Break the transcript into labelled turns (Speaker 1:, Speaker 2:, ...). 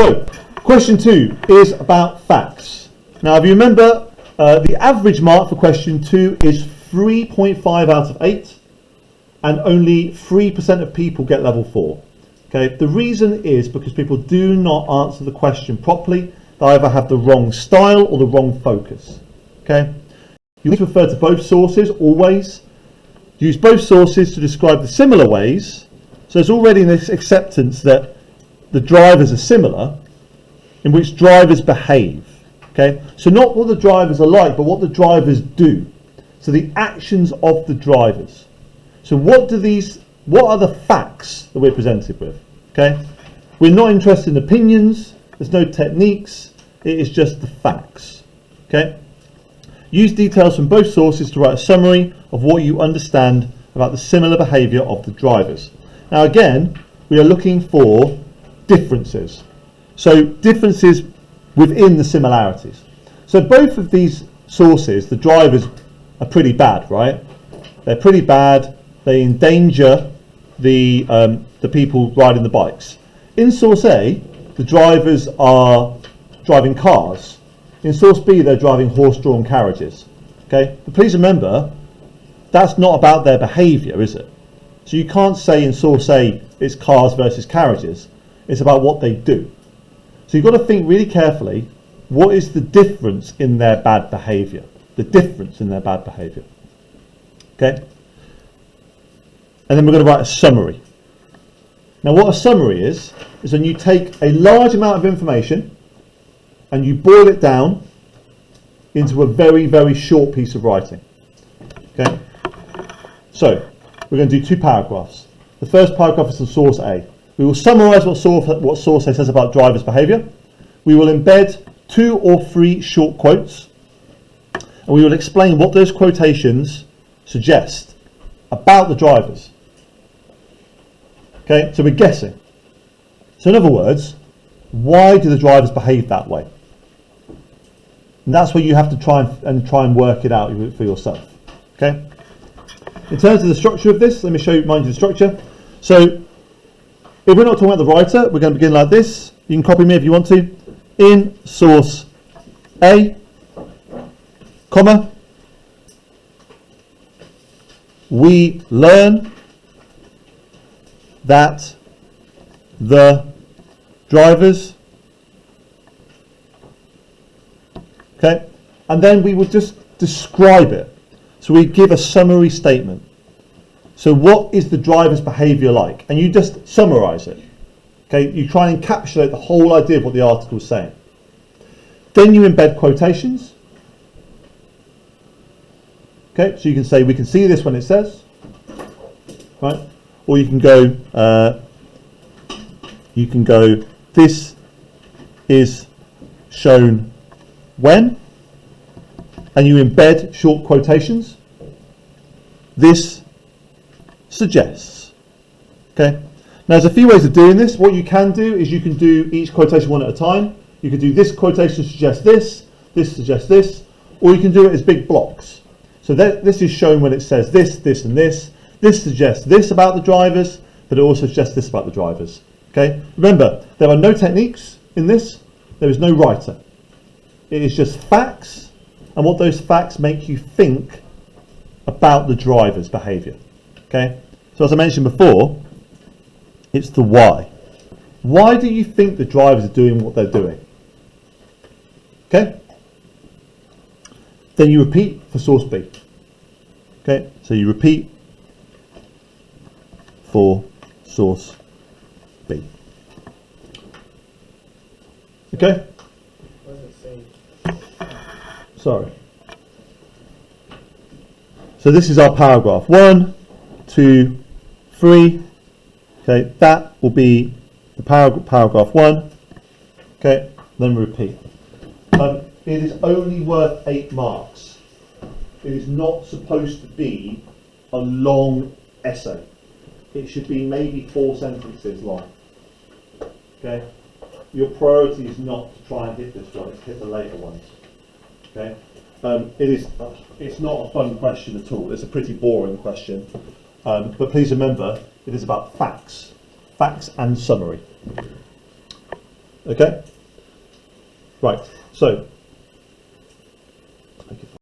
Speaker 1: So, question 2 is about facts. Now, if you remember, the average mark for question 2 is 3.5 out of 8, and only 3% of people get level 4. Okay, the reason is because people do not answer the question properly. They either have the wrong style or the wrong focus. Okay, you need to refer to both sources always. Use both sources to describe the similar ways. So there's already this acceptance that the drivers are similar, in which drivers behave. Okay, so not what the drivers are like, but what the drivers do. So the actions of the drivers. So what are the facts that we're presented with? Okay, we're not interested in opinions. There's no techniques. It is just the facts. Okay, use details from both sources to write a summary of what you understand about the similar behaviour of the drivers. Now again, we are looking for differences. So differences within the similarities. So both of these sources, the drivers are pretty bad, right? They're pretty bad. They endanger the people riding the bikes. In source A, the drivers are driving cars. In source B, they're driving horse-drawn carriages. Okay, but please remember, that's not about their behaviour, is it? So you can't say in source A it's cars versus carriages. It's about what they do. So you've got to think really carefully, what is the difference in their bad behaviour? The difference in their bad behaviour. Okay? And then we're going to write a summary. Now what a summary is when you take a large amount of information and you boil it down into a very, very short piece of writing. Okay? So we're going to do 2 paragraphs. The first paragraph is on source A. We will summarise what source A says about drivers' behaviour. We will embed 2 or 3 short quotes, and we will explain what those quotations suggest about the drivers. Okay, so we're guessing. So in other words, why do the drivers behave that way? And that's where you have to try and work it out for yourself. Okay. In terms of the structure of this, let me remind you the structure. So if we're not talking about the writer, we're going to begin like this. You can copy me if you want to. In source A, comma, we learn that the drivers, okay, and then we would just describe it. So we give a summary statement. So what is the driver's behaviour like? And you just summarise it. Okay, you try and encapsulate the whole idea of what the article is saying. Then you embed quotations. Okay, so you can say, we can see this when it says, right? Or you can go, this is shown when, and you embed short quotations. This suggests. Okay. Now there's a few ways of doing this. What you can do is you can do each quotation one at a time. You can do this quotation suggests this, this suggests this, or you can do it as big blocks. So this is shown when it says this, this and this. This suggests this about the drivers, but it also suggests this about the drivers. Okay. Remember, there are no techniques in this. There is no writer. It is just facts, and what those facts make you think about the driver's behaviour. Okay. So as I mentioned before, it's the why. Why do you think the drivers are doing what they're doing? Okay. Then you repeat for source B. Okay. So you repeat for source B. Okay.
Speaker 2: What does it say?
Speaker 1: Sorry. So this is our paragraph. 1, 2, 3. Okay, that will be the paragraph 1. Okay, then repeat. It is only worth 8 marks. It is not supposed to be a long essay. It should be maybe 4 sentences long. Okay, your priority is not to try and hit this one; it's to hit the later ones. Okay, it's not a fun question at all. It's a pretty boring question. But please remember, it is about facts and summary. Okay? Right, so